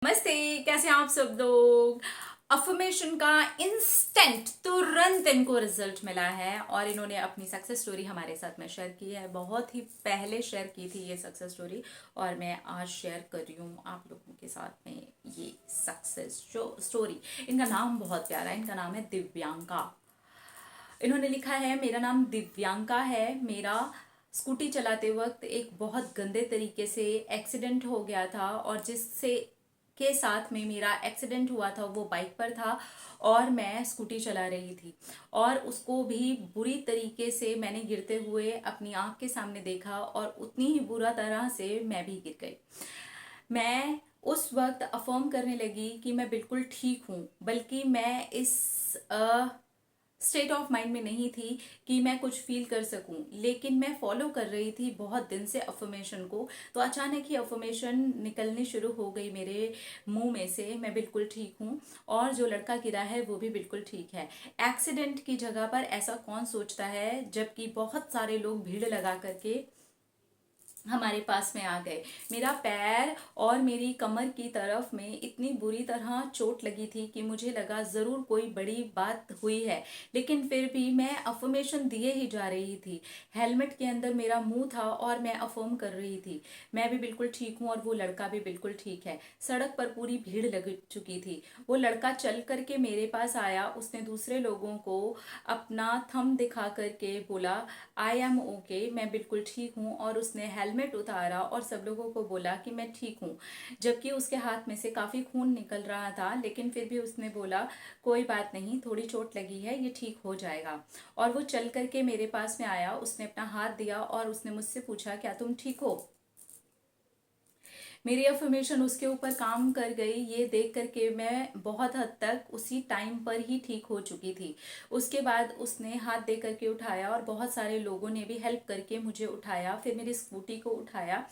नमस्ते। कैसे हैं आप सब लोग। अफर्मेशन का इंस्टेंट तुरंत इनको रिजल्ट मिला है और इन्होंने अपनी सक्सेस स्टोरी हमारे साथ में शेयर की है। बहुत ही पहले शेयर की थी ये सक्सेस स्टोरी और मैं आज शेयर कर रही हूँ आप लोगों के साथ में ये सक्सेस स्टोरी। इनका नाम बहुत प्यारा है, इनका नाम है दिव्यांका। इन्होंने लिखा है, मेरा नाम दिव्यांका है। मेरा स्कूटी चलाते वक्त एक बहुत गंदे तरीके से एक्सीडेंट हो गया था और जिससे के साथ में मेरा एक्सीडेंट हुआ था वो बाइक पर था और मैं स्कूटी चला रही थी और उसको भी बुरी तरीके से मैंने गिरते हुए अपनी आंख के सामने देखा और उतनी ही बुरा तरह से मैं भी गिर गई। मैं उस वक्त अफर्म करने लगी कि मैं बिल्कुल ठीक हूँ, बल्कि मैं इस स्टेट ऑफ माइंड में नहीं थी कि मैं कुछ फील कर सकूं, लेकिन मैं फॉलो कर रही थी बहुत दिन से अफर्मेशन को। तो अचानक ही अफर्मेशन निकलनी शुरू हो गई मेरे मुंह में से, मैं बिल्कुल ठीक हूँ और जो लड़का गिरा है वो भी बिल्कुल ठीक है। एक्सीडेंट की जगह पर ऐसा कौन सोचता है, जबकि बहुत सारे लोग भीड़ लगा करके हमारे पास में आ गए। मेरा पैर और मेरी कमर की तरफ में इतनी बुरी तरह चोट लगी थी कि मुझे लगा जरूर कोई बड़ी बात हुई है, लेकिन फिर भी मैं अफर्मेशन दिए ही जा रही थी। हेलमेट के अंदर मेरा मुंह था और मैं अफर्म कर रही थी मैं भी बिल्कुल ठीक हूँ और वो लड़का भी बिल्कुल ठीक है। सड़क पर पूरी भीड़ लग चुकी थी। वो लड़का चल करके मेरे पास आया, उसने दूसरे लोगों को अपना थंब दिखा करके बोला आई एम ओके, मैं बिल्कुल ठीक हूँ, और उसने हेलमेट उतारा और सब लोगों को बोला कि मैं ठीक हूँ, जबकि उसके हाथ में से काफ़ी खून निकल रहा था। लेकिन फिर भी उसने बोला कोई बात नहीं, थोड़ी चोट लगी है, ये ठीक हो जाएगा। और वो चल करके मेरे पास में आया, उसने अपना हाथ दिया और उसने मुझसे पूछा क्या तुम ठीक हो। मेरी अफर्मेशन उसके ऊपर काम कर गई, ये देख करके मैं बहुत हद तक उसी टाइम पर ही ठीक हो चुकी थी। उसके बाद उसने हाथ दे करके उठाया और बहुत सारे लोगों ने भी हेल्प करके मुझे उठाया, फिर मेरी स्कूटी को उठाया।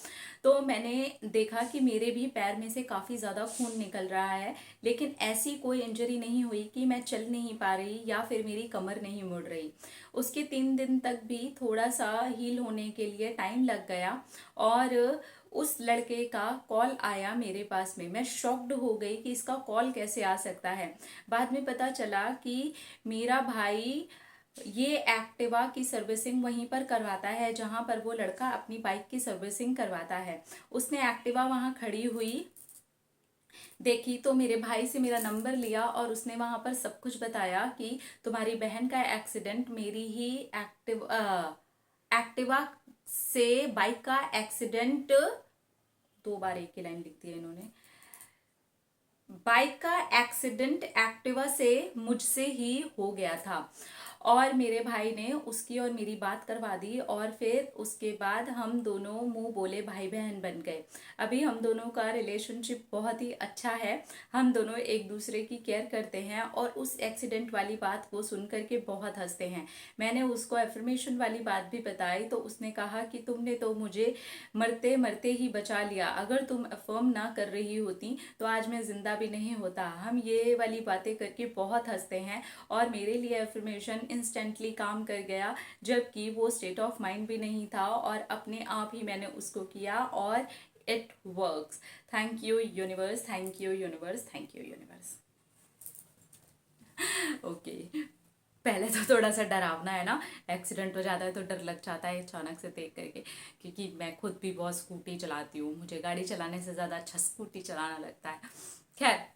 तो मैंने देखा कि मेरे भी पैर में से काफ़ी ज़्यादा खून निकल रहा है, लेकिन ऐसी कोई इंजरी नहीं हुई कि मैं चल नहीं पा रही या फिर मेरी कमर नहीं मुड़ रही। उसके 3 दिन तक भी थोड़ा सा हील होने के लिए टाइम लग गया और उस लड़के का कॉल आया मेरे पास में। मैं शॉक्ड हो गई कि इसका कॉल कैसे आ सकता है। बाद में पता चला कि मेरा भाई ये एक्टिवा की सर्विसिंग वहीं पर करवाता है जहां पर वो लड़का अपनी बाइक की सर्विसिंग करवाता है। उसने एक्टिवा वहां खड़ी हुई देखी तो मेरे भाई से मेरा नंबर लिया और उसने वहां पर सब कुछ बताया कि तुम्हारी बहन का एक्सीडेंट मेरी ही एक्टिवा से बाइक का एक्सीडेंट, 2 बार एक ही लाइन लिख दी है इन्होंने, बाइक का एक्सीडेंट एक्टिवा से मुझसे ही हो गया था। और मेरे भाई ने उसकी और मेरी बात करवा दी और फिर उसके बाद हम दोनों मुंह बोले भाई बहन बन गए। अभी हम दोनों का रिलेशनशिप बहुत ही अच्छा है, हम दोनों एक दूसरे की केयर करते हैं और उस एक्सीडेंट वाली बात वो सुन करके बहुत हंसते हैं। मैंने उसको एफर्मेशन वाली बात भी बताई तो उसने कहा कि तुमने तो मुझे मरते मरते ही बचा लिया, अगर तुम अफर्म ना कर रही होती तो आज मैं जिंदा भी नहीं होता। हम ये वाली बातें करके बहुत हंसते हैं और मेरे लिए एफर्मेशन इंस्टेंटली काम कर गया, जबकि वो स्टेट ऑफ माइंड भी नहीं था और अपने आप ही मैंने उसको किया और it works. Thank you universe, thank you universe, thank you universe. Okay, पहले तो थोड़ा सा डरावना है ना, एक्सीडेंट हो जाता है तो डर लग जाता है अचानक से देख करके, क्योंकि मैं खुद भी बहुत स्कूटी चलाती हूँ, मुझे गाड़ी चलाने से ज़्यादा अच्छा स्कूटी चलाना लगता है। खैर,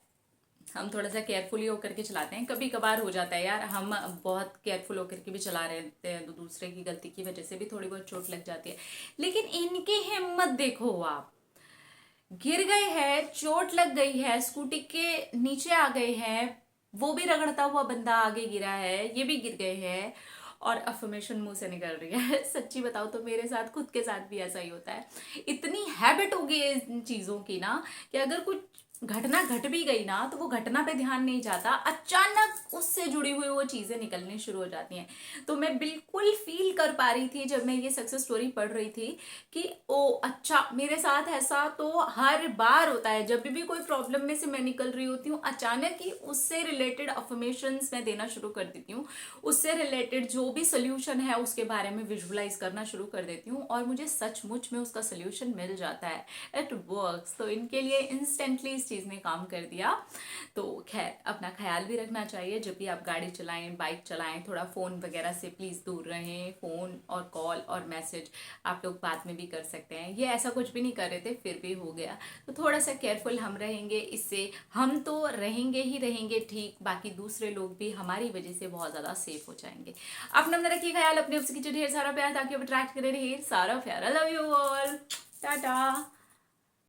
हम थोड़ा सा केयरफुली होकर के चलाते हैं, कभी कभार हो जाता है यार, हम बहुत केयरफुल होकर के भी चला रहते हैं तो दूसरे की गलती की वजह से भी थोड़ी बहुत चोट लग जाती है। लेकिन इनकी हिम्मत देखो आप, गिर गए हैं, चोट लग गई है, स्कूटी के नीचे आ गए हैं, वो भी रगड़ता हुआ बंदा आगे गिरा है, ये भी गिर गए हैं और अफर्मेशन मुंह से निकल रही है। सच्ची बताओ तो मेरे साथ खुद के साथ भी ऐसा ही होता है। इतनी हैबिट हो गई है इन चीजों की ना कि अगर कुछ घटना घट भी गई ना तो वो घटना पे ध्यान नहीं जाता, अचानक उससे जुड़ी हुई वो चीजें निकलनी शुरू हो जाती हैं। तो मैं बिल्कुल फील कर पा रही थी जब मैं ये सक्सेस स्टोरी पढ़ रही थी कि ओ अच्छा, मेरे साथ ऐसा तो हर बार होता है, जब भी कोई प्रॉब्लम में से मैं निकल रही होती हूँ अचानक ही उससे रिलेटेड अफर्मेशंस मैं देना शुरू कर देती हूँ, उससे रिलेटेड जो भी सोल्यूशन है उसके बारे में विजुअलाइज करना शुरू कर देती हूँ और मुझे सचमुच में उसका सोल्यूशन मिल जाता है। It works. तो इनके लिए इंस्टेंटली इस चीज़ ने काम कर दिया। तो खैर अपना ख्याल भी रखना चाहिए, जब भी आप गाड़ी चलाएं, बाइक चलाएं, थोड़ा फ़ोन वगैरह से प्लीज़ दूर रहें। फ़ोन और कॉल और मैसेज आप लोग बाद में भी कर सकते हैं। ये ऐसा कुछ भी नहीं कर रहे थे, फिर भी हो गया। तो थोड़ा सा केयरफुल हम रहेंगे, इससे हम तो रहेंगे ही रहेंगे ठीक, बाकी दूसरे लोग भी हमारी वजह से बहुत ज़्यादा सेफ हो जाएंगे। अपना अंदर रखिए ख्याल, अपने उसकी ढेर सारा प्यार, ताकि अब अट्रैक्ट करे ढेर सारा प्यार। I love you all, Tata.